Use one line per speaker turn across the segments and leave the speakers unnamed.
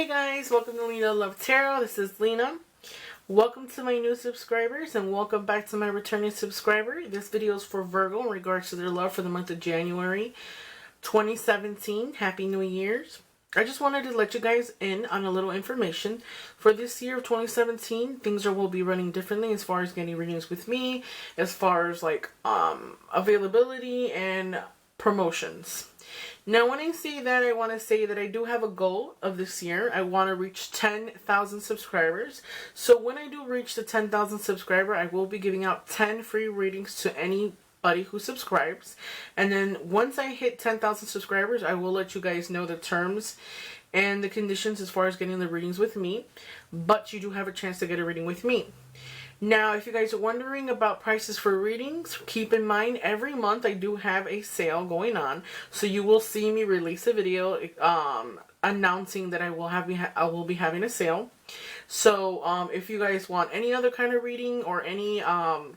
Hey guys, welcome to Lina Love Tarot. This is Lina. Welcome to my new subscribers and welcome back to my returning subscriber. This video is for Virgo in regards to their love for the month of January 2017. Happy New Year's. I just wanted to let you guys in on a little information. For this year of 2017, things will be running differently as far as getting readings with me, as far as like availability and promotions. Now, when I say that, I want to say that I do have a goal of this year. I want to reach 10,000 subscribers. So when I do reach the 10,000 subscriber, I will be giving out 10 free readings to anybody who subscribes. And then once I hit 10,000 subscribers, I will let you guys know the terms and the conditions as far as getting the readings with me. But you do have a chance to get a reading with me. Now, if you guys are wondering about prices for readings, keep in mind every month I do have a sale going on. So you will see me release a video announcing that I will be having a sale. So if you guys want any other kind of reading or any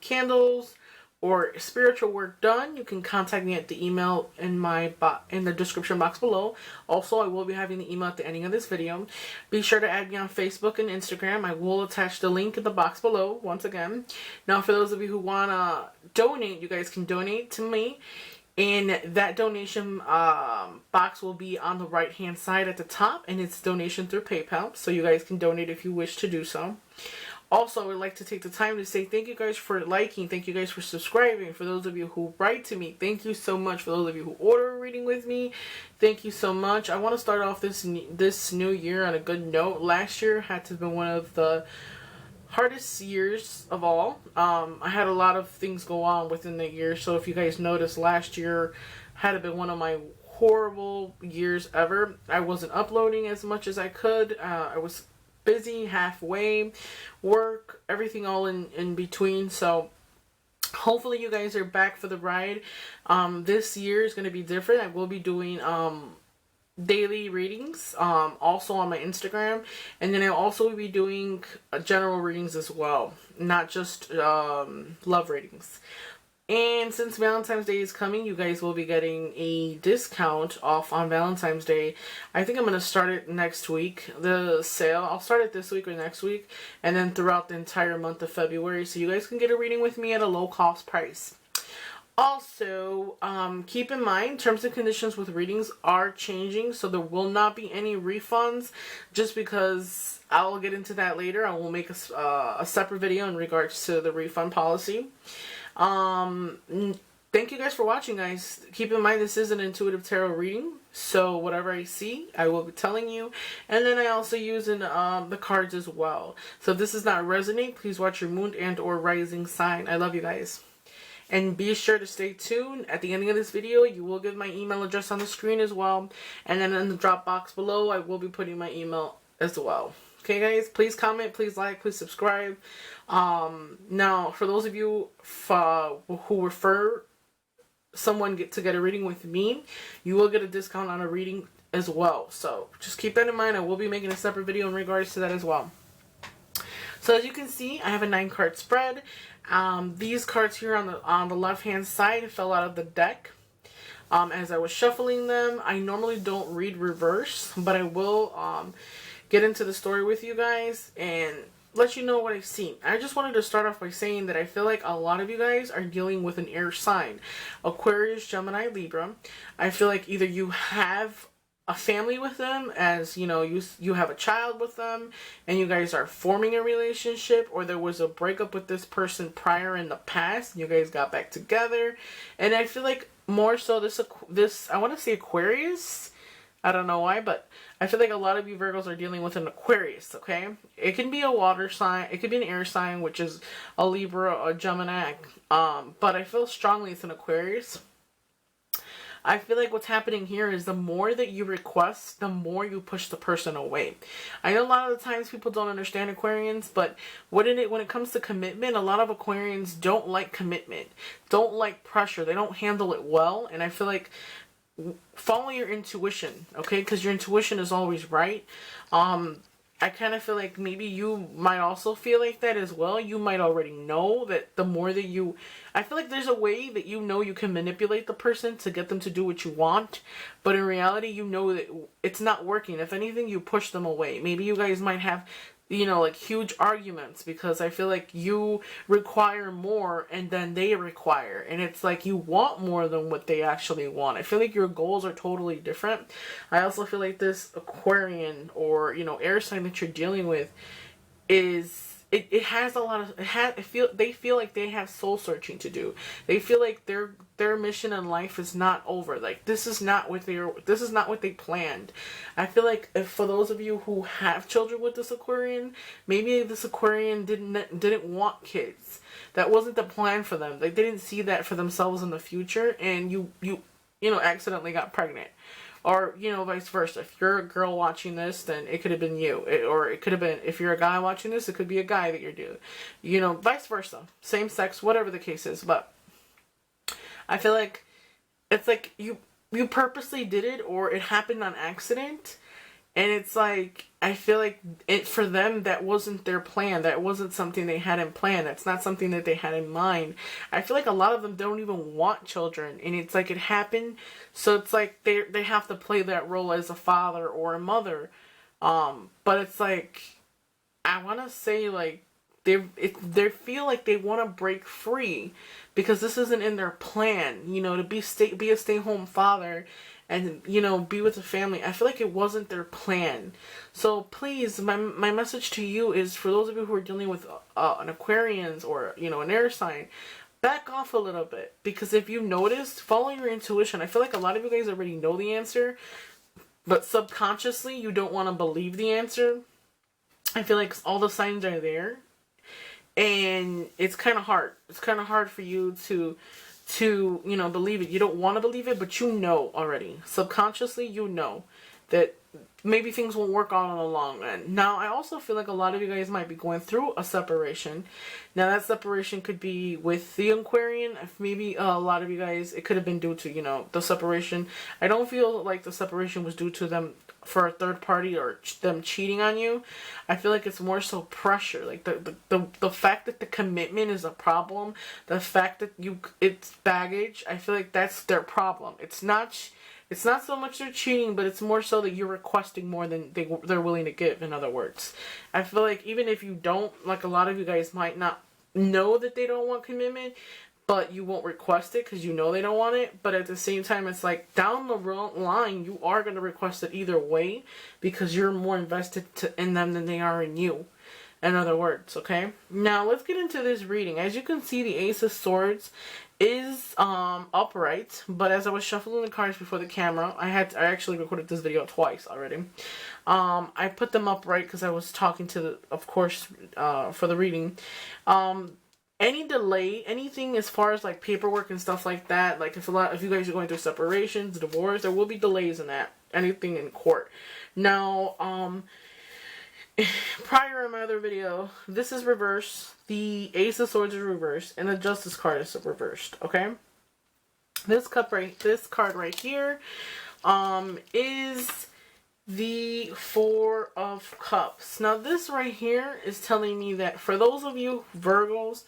candles or spiritual work done, you can contact me at the email in the description box below. Also, I will be having the email at the ending of this video. Be sure to add me on Facebook and Instagram. I will attach the link in the box below once again. Now, for those of you who want to donate, you guys can donate to me. And that donation box will be on the right hand side at the top, and it's donation through PayPal. So you guys can donate if you wish to do so. Also, I would like to take the time to say thank you guys for liking, thank you guys for subscribing. For those of you who write to me, thank you so much. For those of you who order a reading with me, thank you so much. I want to start off this new year on a good note. Last year had to have been one of the hardest years of all. I had a lot of things go on within the year, so if you guys noticed, last year had to been one of my horrible years ever. I wasn't uploading as much as I could. I was busy, halfway, work, everything all in between. So hopefully you guys are back for the ride. This year is going to be different. I will be doing daily readings also on my Instagram, and then I'll also be doing general readings as well, not just love readings. And since Valentine's Day is coming, you guys will be getting a discount off on Valentine's Day. I think I'm going to start it next week, the sale. I'll start it this week or next week, and then throughout the entire month of February. So you guys can get a reading with me at a low cost price. Also, keep in mind, terms and conditions with readings are changing. So there will not be any refunds just because I'll get into that later. I will make a separate video in regards to the refund policy. Thank you guys for watching, guys. Keep in mind this is an intuitive tarot reading, so whatever I see I will be telling you, and then I also use in the cards as well. So if this does not resonate, please watch your moon and or rising sign. I love you guys, and be sure to stay tuned. At the ending of this video you will get my email address on the screen as well, and then in the drop box below I will be putting my email as well. Okay guys, please comment, please like, please subscribe. Now, for those of you who refer someone to get a reading with me, you will get a discount on a reading as well. So just keep that in mind. I will be making a separate video in regards to that as well. So as you can see, I have a 9-card spread. These cards here on the left hand side fell out of the deck. As I was shuffling them, I normally don't read reverse, but I will get into the story with you guys and let you know what I've seen. I just wanted to start off by saying that I feel like a lot of you guys are dealing with an air sign. Aquarius, Gemini, Libra. I feel like either you have a family with them, as you know, you have a child with them and you guys are forming a relationship, or there was a breakup with this person prior in the past and you guys got back together. And I feel like more so this I want to say Aquarius, I don't know why, but I feel like a lot of you Virgos are dealing with an Aquarius, okay? It can be a water sign, it could be an air sign, which is a Libra or a Gemini, but I feel strongly it's an Aquarius. I feel like what's happening here is the more that you request, the more you push the person away. I know a lot of the times people don't understand Aquarians, but when it comes to commitment, a lot of Aquarians don't like commitment, don't like pressure, they don't handle it well, and I feel like follow your intuition, okay? Because your intuition is always right. I kind of feel like maybe you might also feel like that as well. You might already know that the more that you... I feel like there's a way that you know you can manipulate the person to get them to do what you want. But in reality, you know that it's not working. If anything, you push them away. Maybe you guys might have, you know, like huge arguments because I feel like you require more and then they require. And it's like you want more than what they actually want. I feel like your goals are totally different. I also feel like this Aquarian or, you know, air sign that you're dealing with is... It has a lot of... they feel like they have soul searching to do. They feel like their mission in life is not over. Like, this is not what they planned. I feel like if, for those of you who have children with this Aquarian, maybe this Aquarian didn't want kids. That wasn't the plan for them. They didn't see that for themselves in the future, and you know, accidentally got pregnant. Or, you know, vice versa. If you're a girl watching this, then it could have been you. Or it could have been, if you're a guy watching this, it could be a guy that you're doing. You know, vice versa. Same sex, whatever the case is. But I feel like it's like you purposely did it, or it happened on accident. And it's like, I feel like for them, that wasn't their plan. That wasn't something they had in plan. That's not something that they had in mind. I feel like a lot of them don't even want children. And it's like it happened. So it's like they have to play that role as a father or a mother. But it's like, I want to say like, they feel like they want to break free. Because this isn't in their plan. You know, to be a stay-home father. And, you know, be with the family. I feel like it wasn't their plan. So please, my message to you is, for those of you who are dealing with an Aquarians or, you know, an air sign, back off a little bit. Because if you noticed, follow your intuition. I feel like a lot of you guys already know the answer. But subconsciously, you don't want to believe the answer. I feel like all the signs are there. And it's kind of hard. It's kind of hard for you to, you know, believe it. You don't want to believe it, but you know already. Subconsciously, you know that maybe things won't work out on the long end. Now, I also feel like a lot of you guys might be going through a separation. Now, that separation could be with the Aquarian. If maybe a lot of you guys, it could have been due to, you know, the separation. I don't feel like the separation was due to them for a third party or them cheating on you. I feel like it's more so pressure. Like the fact that the commitment is a problem, the fact that it's baggage, I feel like that's their problem. It's not so much they're cheating, but it's more so that you're requesting more than they're willing to give, in other words. I feel like even if you don't, like a lot of you guys might not know that they don't want commitment, but you won't request it because you know they don't want it. But at the same time, it's like down the line, you are going to request it either way because you're more invested in them than they are in you. In other words, okay? Now, let's get into this reading. As you can see, the Ace of Swords is upright. But as I was shuffling the cards before the camera, I actually recorded this video twice already. I put them upright because I was talking to of course, for the reading. Any delay, anything as far as like paperwork and stuff like that, like if you guys are going through separations, divorce, there will be delays in that. Anything in court. Now, prior in my other video, this is reversed. The Ace of Swords is reversed, and the Justice card is reversed. Okay, this card right here, is the Four of Cups. Now this right here is telling me that for those of you Virgos,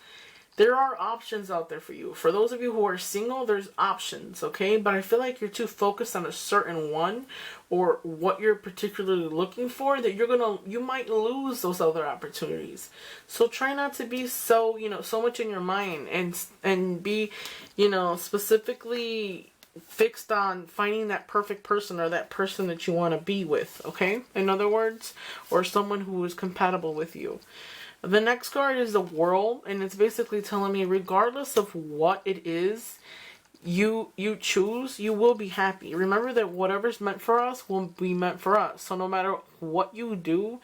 there are options out there for you. For those of you who are single, there's options, okay? But I feel like you're too focused on a certain one or what you're particularly looking for that you might lose those other opportunities. So try not to be so, you know, so much in your mind and be, you know, specifically fixed on finding that perfect person or that person that you want to be with, okay? In other words, or someone who is compatible with you. The next card is the World, and it's basically telling me regardless of what it is you choose, you will be happy. Remember that whatever's meant for us will be meant for us. So no matter what you do,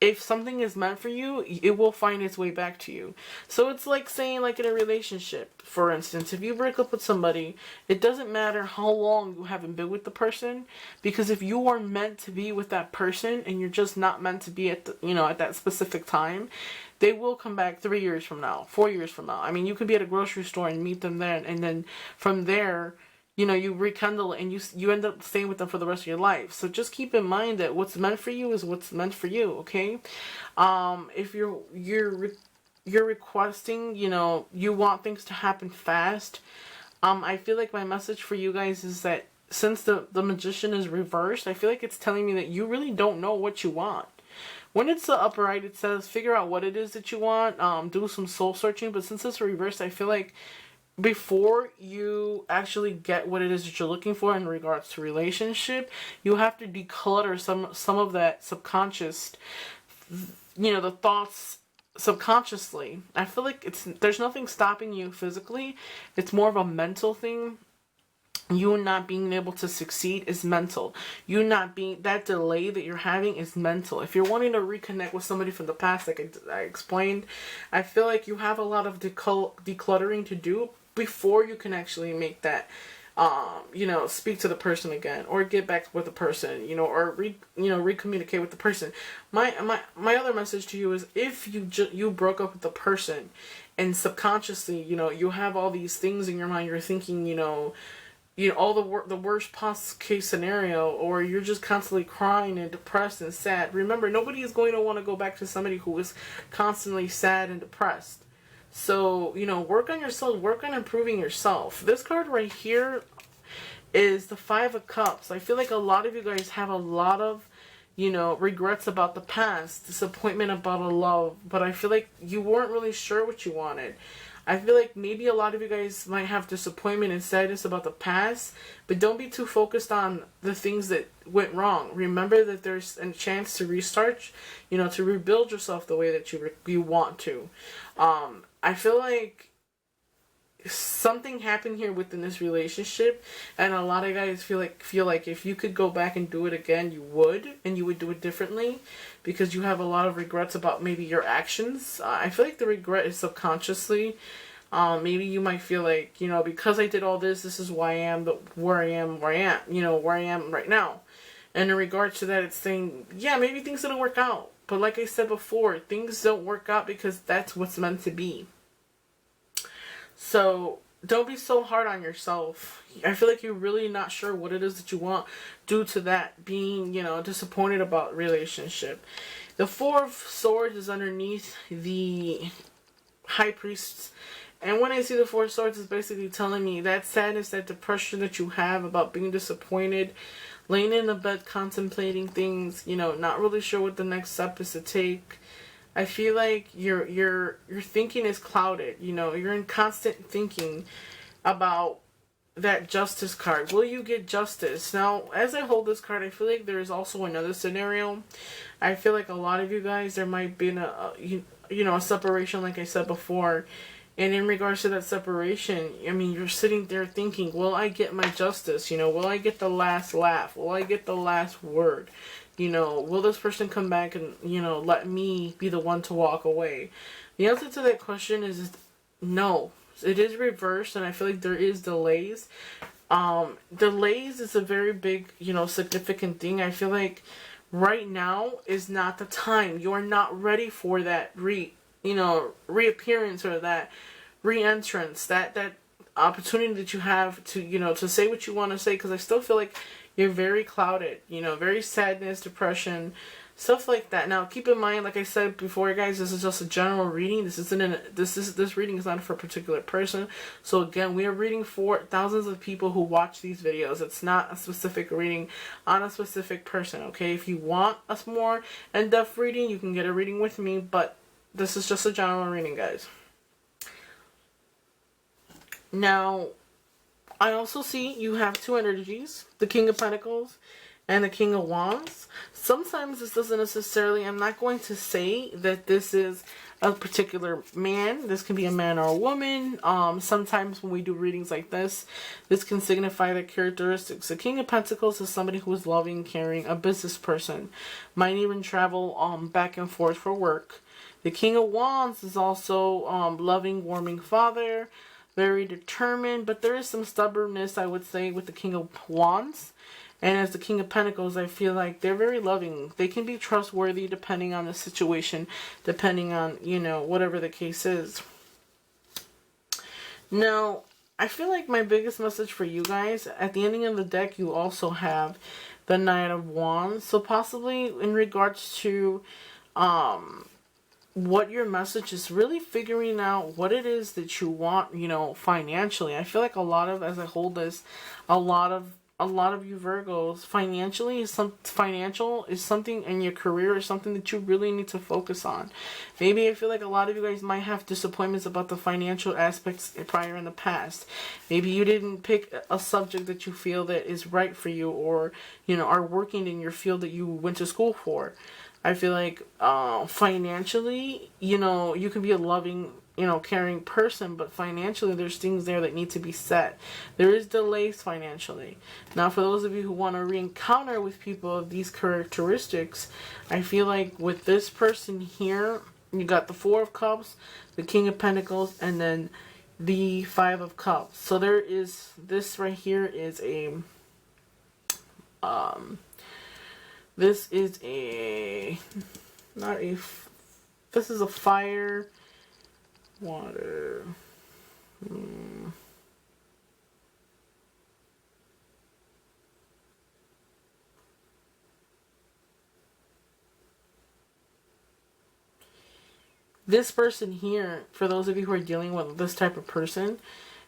if something is meant for you, it will find its way back to you. So it's like saying, like in a relationship, for instance, if you break up with somebody, it doesn't matter how long you haven't been with the person, because if you are meant to be with that person and you're just not meant to be at at that specific time, they will come back 3 years from now, 4 years from now. I mean, you could be at a grocery store and meet them then, and then from there, you know, you rekindle it and you end up staying with them for the rest of your life. So just keep in mind that what's meant for you is what's meant for you, okay? If you're requesting, you know, you want things to happen fast, I feel like my message for you guys is that since the magician is reversed, I feel like it's telling me that you really don't know what you want. When it's the upright, it says figure out what it is that you want, do some soul searching. But since it's reversed, I feel like before you actually get what it is that you're looking for in regards to relationship, you have to declutter some of that subconscious, you know, the thoughts subconsciously. I feel like there's nothing stopping you physically. It's more of a mental thing. You not being able to succeed is mental. You not being, that delay that you're having is mental. If you're wanting to reconnect with somebody from the past, like I explained, I feel like you have a lot of decluttering to do before you can actually make that, you know, speak to the person again, or get back with the person, you know, or recommunicate with the person. My other message to you is, if you broke up with the person, and subconsciously, you know, you have all these things in your mind, you're thinking, you know, all the worst possible case scenario, or you're just constantly crying and depressed and sad. Remember, nobody is going to want to go back to somebody who is constantly sad and depressed. So, you know, work on yourself, work on improving yourself. This card right here is the Five of Cups. I feel like a lot of you guys have a lot of, you know, regrets about the past, disappointment about a love, but I feel like you weren't really sure what you wanted. I feel like maybe a lot of you guys might have disappointment and sadness about the past, but don't be too focused on the things that went wrong. Remember that there's a chance to restart, you know, to rebuild yourself the way that you want to. I feel like something happened here within this relationship, and a lot of guys feel like if you could go back and do it again, you would, and you would do it differently, because you have a lot of regrets about maybe your actions. I feel like the regret is subconsciously. Maybe you might feel like, you know, because I did all this, this is why I am where I am right now. And in regards to that, it's saying, yeah, maybe things didn't work out, but like I said before, things don't work out because that's what's meant to be. So don't be so hard on yourself. I feel like you're really not sure what it is that you want due to that being, you know, disappointed about relationship. The Four of Swords is underneath the High Priest. And when I see the Four of Swords, it's basically telling me that sadness, that depression that you have about being disappointed, laying in the bed contemplating things, you know, not really sure what the next step is to take. I feel like your thinking is clouded. You know, you're in constant thinking about that Justice card. Will you get justice? Now, as I hold this card, I feel like there is also another scenario. I feel like a lot of you guys, there might be a separation, like I said before. And in regards to that separation, I mean, you're sitting there thinking, will I get my justice? You know, will I get the last laugh? Will I get the last word? You know, will this person come back and, you know, let me be the one to walk away? The answer to that question is no. It is reversed, and I feel like there is delays. Delays is a very big, you know, significant thing. I feel like right now is not the time. You are not ready for that reappearance, or that re-entrance, that opportunity that you have to, you know, to say what you want to say, because I still feel like you're very clouded, you know, very sadness, depression, stuff like that. Now, keep in mind, like I said before, guys, this is just a general reading. This reading is not for a particular person. So again, we are reading for thousands of people who watch these videos. It's not a specific reading on a specific person, okay? If you want a more in-depth reading, you can get a reading with me, but this is just a general reading, guys. Now, I also see you have two energies, the King of Pentacles and the King of Wands. Sometimes this doesn't necessarily, I'm not going to say that this is a particular man. This can be a man or a woman. Sometimes when we do readings like this can signify the characteristics. The King of Pentacles is somebody who is loving, caring, a business person. Might even travel back and forth for work. The King of Wands is also loving, warming father. Very determined, but there is some stubbornness, I would say, with the King of Wands. And as the King of Pentacles, I feel like they're very loving. They can be trustworthy depending on the situation, depending on, you know, whatever the case is. Now, I feel like my biggest message for you guys, at the ending of the deck, you also have the Knight of Wands. So possibly in regards to what your message is, really figuring out what it is that you want, you know, financially. I feel like a lot of, as I hold this, a lot of you Virgos, financial is something in your career, is something that you really need to focus on. Maybe I feel like a lot of you guys might have disappointments about the financial aspects prior in the past. Maybe you didn't pick a subject that you feel that is right for you, or, you know, are working in your field that you went to school for. I feel like financially, you know, you can be a loving, you know, caring person, but financially there's things there that need to be set. There is delays financially. Now, for those of you who want to re-encounter with people of these characteristics, I feel like with this person here, you got the Four of Cups, the King of Pentacles, and then the Five of Cups. So there is, this right here is a this is a, this is a fire, water, This person here, for those of you who are dealing with this type of person,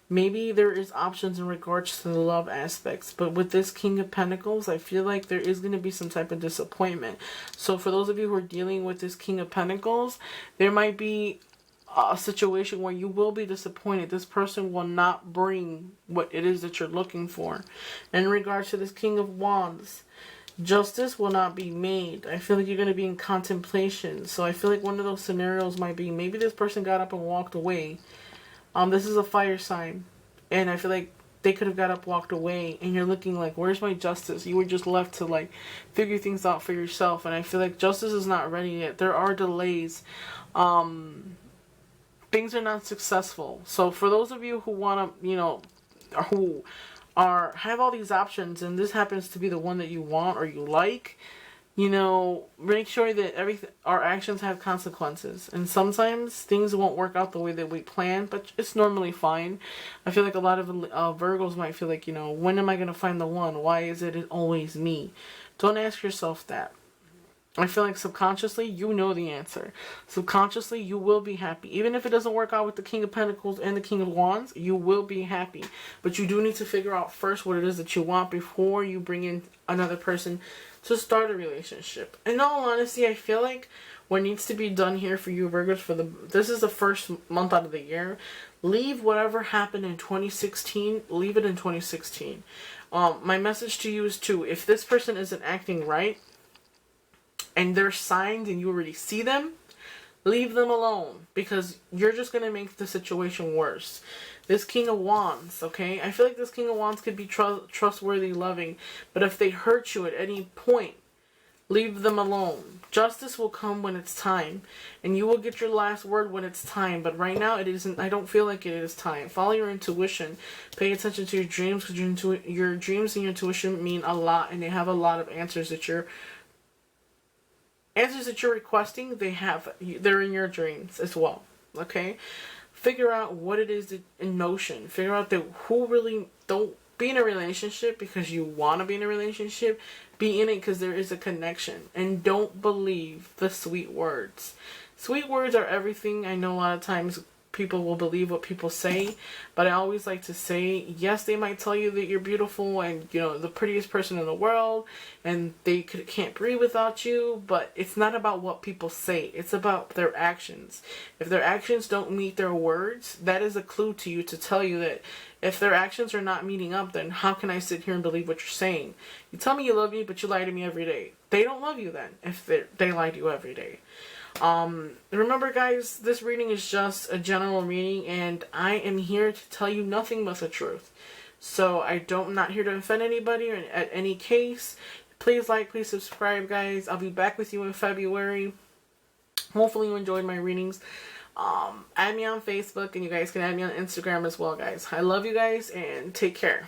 maybe there is options in regards to the love aspects, but with this King of Pentacles, I feel like there is going to be some type of disappointment. So for those of you who are dealing with this King of Pentacles, there might be a situation where you will be disappointed. This person will not bring what it is that you're looking for. In regards to this King of Wands, justice will not be made. I feel like you're going to be in contemplation. So I feel like one of those scenarios might be, maybe this person got up and walked away. This is a fire sign, and I feel like they could have got up, walked away, and you're looking like, where's my justice? You were just left to like figure things out for yourself, and I feel like justice is not ready yet. There are delays. Things are not successful. So for those of you who want to, you know, who have all these options, and this happens to be the one that you want or you like, you know, make sure that our actions have consequences. And sometimes things won't work out the way that we plan, but it's normally fine. I feel like a lot of Virgos might feel like, you know, when am I going to find the one? Why is it always me? Don't ask yourself that. I feel like subconsciously, you know the answer. Subconsciously, you will be happy. Even if it doesn't work out with the King of Pentacles and the King of Wands, you will be happy. But you do need to figure out first what it is that you want before you bring in another person to start a relationship. In all honesty, I feel like what needs to be done here for you Virgos, this is the first month out of the year. Leave whatever happened in 2016, leave it in 2016. My message to you is if this person isn't acting right, and there's signs and you already see them, leave them alone, because you're just going to make the situation worse. This King of Wands, okay? I feel like this King of Wands could be trustworthy, loving, but if they hurt you at any point, leave them alone. Justice will come when it's time, and you will get your last word when it's time, but right now it isn't. I don't feel like it is time. Follow your intuition. Pay attention to your dreams, because your dreams and your intuition mean a lot, and they have a lot of answers that you're requesting. They're in your dreams as well. Okay, figure out what it is in motion. Figure out don't be in a relationship because you want to be in a relationship. Be in it because there is a connection, and don't believe the sweet words. Sweet words are everything. I know a lot of times people will believe what people say, but I always like to say, yes, they might tell you that you're beautiful and, you know, the prettiest person in the world, and they can't breathe without you, but it's not about what people say. It's about their actions. If their actions don't meet their words, that is a clue to you to tell you that if their actions are not meeting up, then how can I sit here and believe what you're saying? You tell me you love me, but you lie to me every day. They don't love you then if they lie to you every day. Remember guys, this reading is just a general reading, and I am here to tell you nothing but the truth. So I'm not here to offend anybody or at any case. Please like, please subscribe guys. I'll be back with you in February. Hopefully you enjoyed my readings. Add me on Facebook, and you guys can add me on Instagram as well guys. I love you guys, and take care.